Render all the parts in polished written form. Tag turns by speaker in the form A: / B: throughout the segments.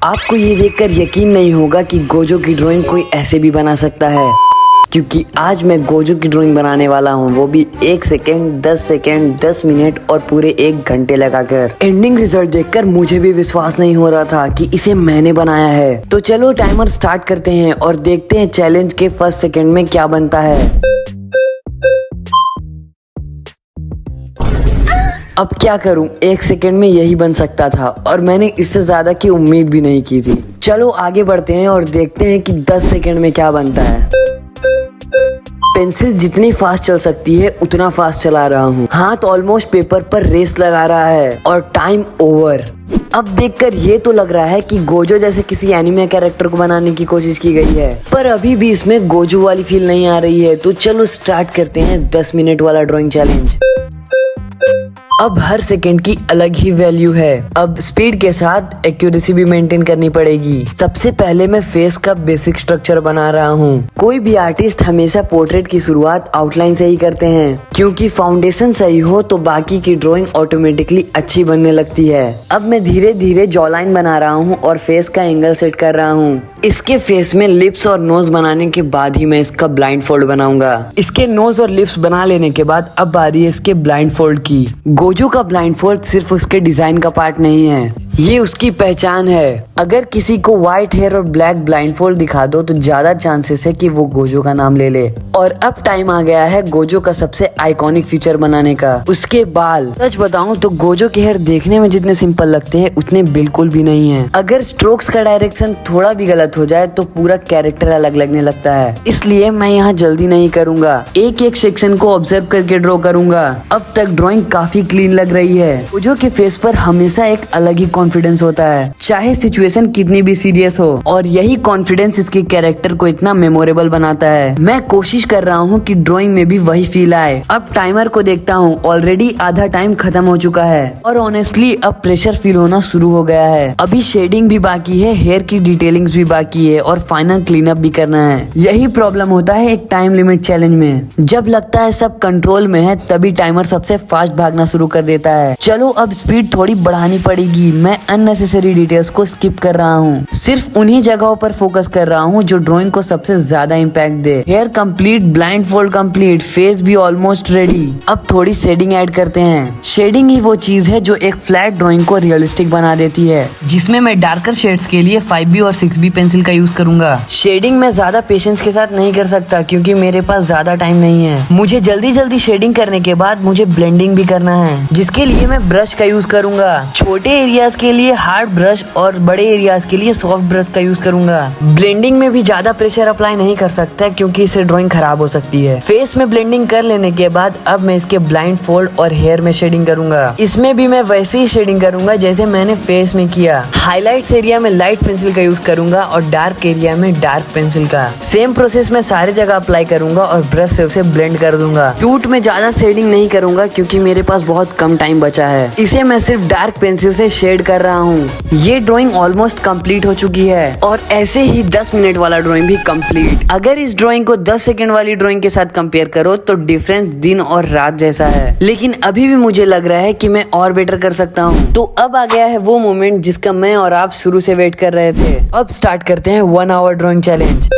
A: आपको ये देखकर यकीन नहीं होगा कि गोजो की ड्राइंग कोई ऐसे भी बना सकता है, क्योंकि आज मैं गोजो की ड्राइंग बनाने वाला हूँ, वो भी 1 सेकेंड, 10 सेकेंड, 10 मिनट और पूरे 1 घंटे लगाकर। एंडिंग रिजल्ट देखकर मुझे भी विश्वास नहीं हो रहा था कि इसे मैंने बनाया है। तो चलो टाइमर स्टार्ट करते हैं और देखते हैं चैलेंज के फर्स्ट सेकेंड में क्या बनता है। अब क्या करूं, 1 सेकेंड में यही बन सकता था और मैंने इससे ज्यादा की उम्मीद भी नहीं की थी। चलो आगे बढ़ते हैं और देखते हैं कि 10 सेकेंड में क्या बनता है। पेंसिल जितनी फास्ट चल सकती है उतना फास्ट चला रहा हूँ। हाथ ऑलमोस्ट पेपर पर रेस लगा रहा है और टाइम ओवर। अब देखकर ये तो लग रहा है कि गोजो जैसे किसी एनिमे कैरेक्टर को बनाने की कोशिश की गई है, पर अभी भी इसमें गोजो वाली फील नहीं आ रही है। तो चलो स्टार्ट करते हैं 10 मिनट वाला ड्राइंग चैलेंज। अब हर सेकंड की अलग ही वैल्यू है। अब स्पीड के साथ एक्यूरेसी भी मेंटेन करनी पड़ेगी। सबसे पहले मैं फेस का बेसिक स्ट्रक्चर बना रहा हूँ। कोई भी आर्टिस्ट हमेशा पोर्ट्रेट की शुरुआत आउटलाइन से ही करते हैं, क्योंकि फाउंडेशन सही हो तो बाकी की ड्राइंग ऑटोमेटिकली अच्छी बनने लगती है। अब मैं धीरे धीरे जॉ लाइन बना रहा हूँ और फेस का एंगल सेट कर रहा हूँ। इसके फेस में लिप्स और नोज बनाने के बाद ही मैं इसका ब्लाइंड फोल्ड बनाऊंगा। इसके नोज और लिप्स बना लेने के बाद अब बारी है इसके ब्लाइंड फोल्ड की। गोजो का ब्लाइंड फोल्ड सिर्फ उसके डिजाइन का पार्ट नहीं है, ये उसकी पहचान है। अगर किसी को व्हाइट हेयर और ब्लैक ब्लाइंड फोल्ड दिखा दो तो ज्यादा चांसेस है कि वो गोजो का नाम ले ले। और अब टाइम आ गया है गोजो का सबसे आइकॉनिक फीचर बनाने का, उसके बाल। सच बताऊं तो गोजो के हेयर देखने में जितने सिंपल लगते हैं उतने बिल्कुल भी नहीं है। अगर स्ट्रोक्स का डायरेक्शन थोड़ा भी गलत हो जाए तो पूरा कैरेक्टर अलग लगने लगता है। इसलिए मैं यहाँ जल्दी नहीं करूंगा, एक एक सेक्शन को ऑब्जर्व करके ड्रॉ करूंगा। अब तक ड्रॉइंग काफी क्लीन लग रही है। गोजो के फेस पर हमेशा एक अलग ही कॉन्फिडेंस होता है, चाहे सिचुएशन कितनी भी सीरियस हो, और यही कॉन्फिडेंस इसके कैरेक्टर को इतना मेमोरेबल बनाता है। मैं कोशिश कर रहा हूँ कि ड्राइंग में भी वही फील आए। अब टाइमर को देखता हूँ, ऑलरेडी आधा टाइम खत्म हो चुका है और ऑनेस्टली अब प्रेशर फील होना शुरू हो गया है। अभी शेडिंग भी बाकी है, हेयर की डिटेलिंग्स भी बाकी है और फाइनल क्लीन अप भी करना है। यही प्रॉब्लम होता है एक टाइम लिमिट चैलेंज में, जब लगता है सब कंट्रोल में है तभी टाइमर सबसे फास्ट भागना शुरू कर देता है। चलो अब स्पीड थोड़ी बढ़ानी पड़ेगी। मैं अननेसेसरी डिटेल्स को स्किप कर रहा हूँ, सिर्फ उन्हीं जगहों पर फोकस कर रहा हूँ जो ड्राइंग को सबसे ज्यादा इम्पैक्ट दे। Hair complete, blindfold complete, face भी ऑलमोस्ट रेडी। अब थोड़ी शेडिंग ऐड करते हैं। शेडिंग ही वो चीज है जो एक फ्लैट ड्राइंग को रियलिस्टिक बना देती है, जिसमें मैं डार्कर शेड्स के लिए 5B और 6B पेंसिल का यूज करूंगा। शेडिंग में ज्यादा पेशेंस के साथ नहीं कर सकता क्योंकि मेरे पास ज्यादा टाइम नहीं है। मुझे जल्दी जल्दी शेडिंग करने के बाद मुझे ब्लेंडिंग भी करना है, जिसके लिए मैं ब्रश का यूज करूंगा। छोटे एरियाज के लिए हार्ड ब्रश और बड़े एरियाज के लिए सॉफ्ट ब्रश का यूज करूंगा। ब्लेंडिंग में भी ज्यादा प्रेशर अप्लाई नहीं कर सकता क्योंकि इससे ड्राइंग खराब हो सकती है। फेस में ब्लेंडिंग कर लेने के बाद अब मैं इसके ब्लाइंड फोल्ड और हेयर में शेडिंग करूंगा। इसमें भी मैं वैसे ही शेडिंग करूंगा जैसे मैंने फेस में किया। हाईलाइट्स एरिया में लाइट पेंसिल का यूज करूंगा और डार्क एरिया में डार्क पेंसिल का। सेम प्रोसेस में सारे जगह अप्लाई करूंगा और ब्रश से उसे ब्लेंड कर दूंगा। टूट में ज्यादा शेडिंग नहीं करूंगा क्योंकि मेरे पास बहुत कम टाइम बचा है। इसे मैं सिर्फ डार्क पेंसिल से शेड कर रहा हूँ। ये ड्राइंग ऑलमोस्ट कंप्लीट हो चुकी है और ऐसे ही 10 मिनट वाला ड्राइंग भी कंप्लीट। अगर इस ड्राइंग को 10 सेकंड वाली ड्राइंग के साथ कंपेयर करो तो डिफरेंस दिन और रात जैसा है, लेकिन अभी भी मुझे लग रहा है कि मैं और बेटर कर सकता हूँ। तो अब आ गया है वो मोमेंट जिसका मैं और आप शुरू से वेट कर रहे थे। अब स्टार्ट करते हैं 1 आवर ड्राइंग चैलेंज।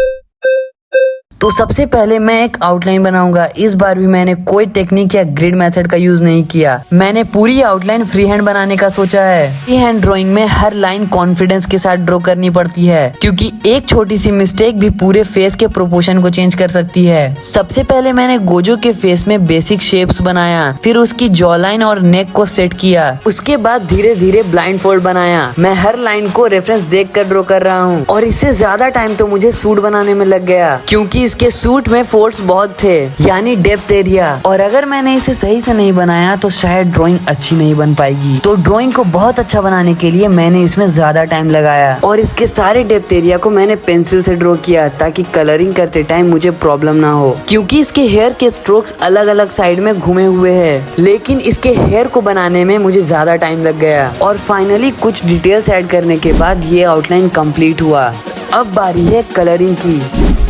A: तो सबसे पहले मैं एक आउटलाइन बनाऊंगा। इस बार भी मैंने कोई टेक्निक या ग्रिड मेथड का यूज नहीं किया। मैंने पूरी आउटलाइन फ्री हैंड बनाने का सोचा है। फ्री हैंड ड्राइंग में हर लाइन कॉन्फिडेंस के साथ ड्रॉ करनी पड़ती है, क्योंकि एक छोटी सी मिस्टेक भी पूरे फेस के प्रोपोर्शन को चेंज कर सकती है। सबसे पहले मैंने गोजो के फेस में बेसिक शेप्स बनाया, फिर उसकी जॉ लाइन और नेक को सेट किया। उसके बाद धीरे धीरे ब्लाइंड फोल्ड बनाया। मैं हर लाइन को रेफरेंस देख कर ड्रॉ कर रहा हूँ और इससे ज्यादा टाइम तो मुझे सूट बनाने में लग गया, क्योंकि इसके सूट में फोल्ड्स बहुत थे, यानी डेप्थ एरिया। और अगर मैंने इसे सही से नहीं बनाया तो शायद ड्राइंग अच्छी नहीं बन पाएगी। तो ड्राइंग को बहुत अच्छा बनाने के लिए मैंने इसमें ज्यादा टाइम लगाया और इसके सारे डेप्थ एरिया को मैंने पेंसिल से ड्रॉ किया ताकि कलरिंग करते टाइम मुझे प्रॉब्लम ना हो, क्योंकि इसके हेयर के स्ट्रोक्स अलग अलग साइड में घूमे हुए हैं। लेकिन इसके हेयर को बनाने में मुझे ज्यादा टाइम लग गया और फाइनली कुछ डिटेल्स ऐड करने के बाद ये आउटलाइन कंप्लीट हुआ। अब बारी है कलरिंग की।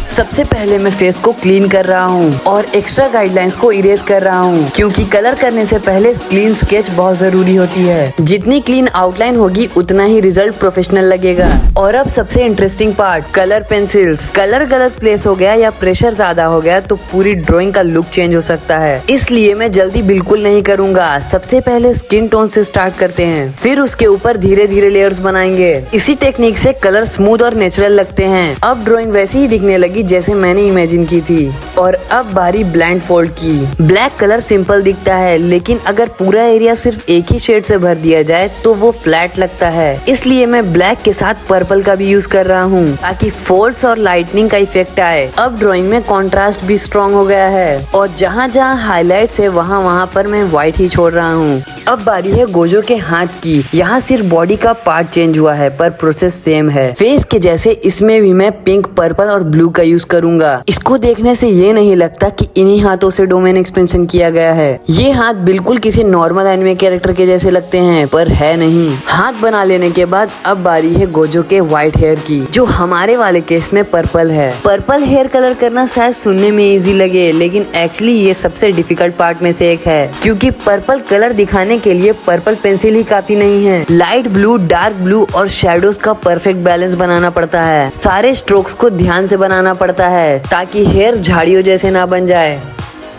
A: सबसे पहले मैं फेस को क्लीन कर रहा हूँ और एक्स्ट्रा गाइडलाइंस को इरेज कर रहा हूँ, क्योंकि कलर करने से पहले क्लीन स्केच बहुत जरूरी होती है। जितनी क्लीन आउटलाइन होगी उतना ही रिजल्ट प्रोफेशनल लगेगा। और अब सबसे interesting part, colour pencils. Colour गलत प्लेस हो गया या प्रेशर ज्यादा हो गया तो पूरी ड्राइंग का लुक चेंज हो सकता है, इसलिए मैं जल्दी बिल्कुल नहीं करूँगा। सबसे पहले स्किन टोन से स्टार्ट करते हैं, फिर उसके ऊपर धीरे धीरे लेयर्स बनाएंगे। इसी टेक्निक से कलर स्मूथ और नेचुरल लगते हैं। अब ड्राइंग वैसी ही दिखने लगी जैसे मैंने इमेजिन की थी। और अब बारी ब्लाइंड फोल्ड की। ब्लैक कलर सिंपल दिखता है, लेकिन अगर पूरा एरिया सिर्फ एक ही शेड से भर दिया जाए तो वो फ्लैट लगता है। इसलिए मैं ब्लैक के साथ पर्पल का भी यूज कर रहा हूँ ताकि फोल्ड्स और लाइटनिंग का इफेक्ट आए। अब ड्राइंग में कॉन्ट्रास्ट भी स्ट्रॉन्ग हो गया है और जहाँ जहाँ हाईलाइट्स है वहाँ पर मैं व्हाइट ही छोड़ रहा हूँ। अब बारी है गोजो के हाथ की। यहाँ सिर्फ बॉडी का पार्ट चेंज हुआ है पर प्रोसेस सेम है। फेस के जैसे इसमें भी मैं पिंक, पर्पल और ब्लू का यूज करूंगा। इसको देखने से ये नहीं लगता कि इन्हीं हाथों से डोमेन एक्सपेंशन किया गया है। ये हाथ बिल्कुल किसी नॉर्मल एनिमे कैरेक्टर के जैसे लगते हैं पर है नहीं। हाथ बना लेने के बाद अब बारी है गोजो के व्हाइट हेयर की, जो हमारे वाले केस में पर्पल है। पर्पल हेयर कलर करना शायद सुनने में इजी लगे, लेकिन एक्चुअली ये सबसे डिफिकल्ट पार्ट में से एक है, क्योंकि पर्पल कलर दिखाने के लिए पर्पल पेंसिल ही काफी नहीं है। लाइट ब्लू, डार्क ब्लू और शैडोज का परफेक्ट बैलेंस बनाना पड़ता है। सारे स्ट्रोक्स को ध्यान से बनाना पड़ता है ताकि हेयर झाड़ियों जैसे ना बन जाए,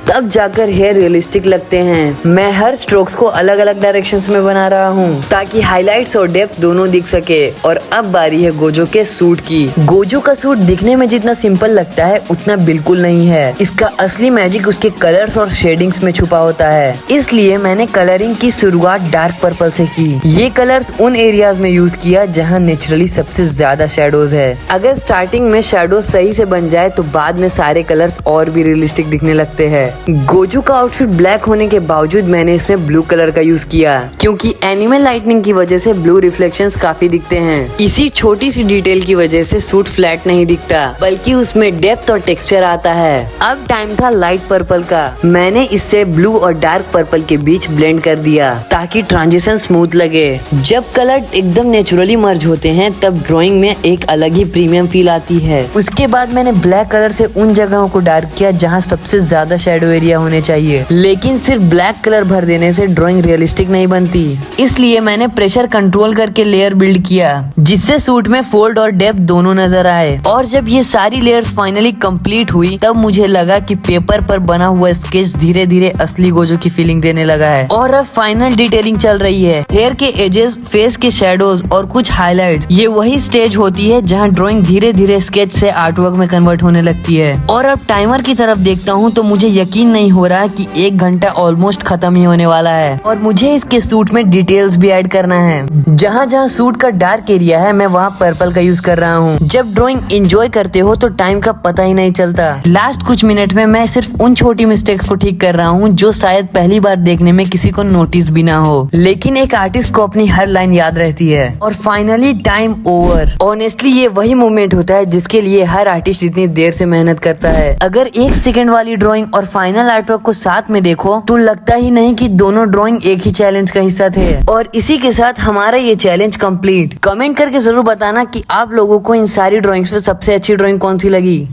A: तब जाकर हेयर रियलिस्टिक लगते हैं। मैं हर स्ट्रोक्स को अलग अलग डायरेक्शंस में बना रहा हूँ ताकि हाइलाइट्स और डेप्थ दोनों दिख सके। और अब बारी है गोजो के सूट की। गोजो का सूट दिखने में जितना सिंपल लगता है उतना बिल्कुल नहीं है। इसका असली मैजिक उसके कलर्स और शेडिंग्स में छुपा होता है। इसलिए मैंने कलरिंग की शुरुआत डार्क पर्पल से की। ये कलर्स उन एरियाज में यूज किया जहाँ नेचुरली सबसे ज्यादा शेडोज है। अगर स्टार्टिंग में शेडोज सही से बन जाए तो बाद में सारे कलर्स और भी रियलिस्टिक दिखने लगते हैं। गोजो का आउटफिट ब्लैक होने के बावजूद मैंने इसमें ब्लू कलर का यूज किया, क्योंकि एनिमल लाइटनिंग की वजह से ब्लू रिफ्लेक्शंस काफी दिखते हैं। इसी छोटी सी डिटेल की वजह से सूट फ्लैट नहीं दिखता, बल्कि उसमें डेप्थ और टेक्सचर आता है। अब टाइम था लाइट पर्पल का। मैंने इससे ब्लू और डार्क पर्पल के बीच ब्लेंड कर दिया ताकि ट्रांजिशन स्मूथ लगे। जब कलर एकदम नेचुरली मर्ज होते हैं तब ड्राइंग में एक अलग ही प्रीमियम फील आती है। उसके बाद मैंने ब्लैक कलर से उन जगहों को डार्क किया जहाँ सबसे ज्यादा शेडो एरिया होने चाहिए, लेकिन सिर्फ ब्लैक कलर भर देने से ड्राइंग रियलिस्टिक नहीं बनती। इसलिए मैंने प्रेशर कंट्रोल करके लेयर बिल्ड किया जिससे सूट में फोल्ड और डेप्थ दोनों नजर आए। और जब ये सारी लेयर्स फाइनली कंप्लीट हुई तब मुझे लगा कि पेपर पर बना हुआ स्केच धीरे धीरे असली गोजो की फीलिंग देने लगा है। और अब फाइनल डिटेलिंग चल रही है। हेयर के एजेस, फेस के शेडोज और कुछ हाईलाइट्स। ये वही स्टेज होती है जहाँ ड्राइंग धीरे धीरे स्केच से आर्टवर्क में कन्वर्ट होने लगती है। और अब टाइमर की तरफ देखता हूँ तो मुझे यकीन नहीं हो रहा कि 1 घंटा ऑलमोस्ट खत्म ही होने वाला है। और मुझे इसके सूट में डिटेल्स भी ऐड करना है। जहाँ जहाँ सूट का डार्क एरिया है मैं वहाँ पर्पल का यूज कर रहा हूँ। जब ड्राइंग एंजॉय करते हो तो टाइम का पता ही नहीं चलता। लास्ट कुछ मिनट में मैं सिर्फ उन छोटी मिस्टेक्स को ठीक कर रहा हूँ जो शायद पहली बार देखने में किसी को नोटिस भी ना हो, लेकिन एक आर्टिस्ट को अपनी हर लाइन याद रहती है। और फाइनली टाइम ओवर। ऑनेस्टली ये वही मोमेंट होता है जिसके लिए हर आर्टिस्ट इतनी देर से मेहनत करता है। अगर 1 सेकंड वाली ड्राइंग और फाइनल आर्टवर्क को साथ में देखो तो लगता ही नहीं कि दोनों ड्राइंग एक ही चैलेंज का हिस्सा थे। और इसी के साथ हमारा ये चैलेंज कंप्लीट। कमेंट करके जरूर बताना कि आप लोगों को इन सारी ड्राइंग्स में सबसे अच्छी ड्राइंग कौन सी लगी।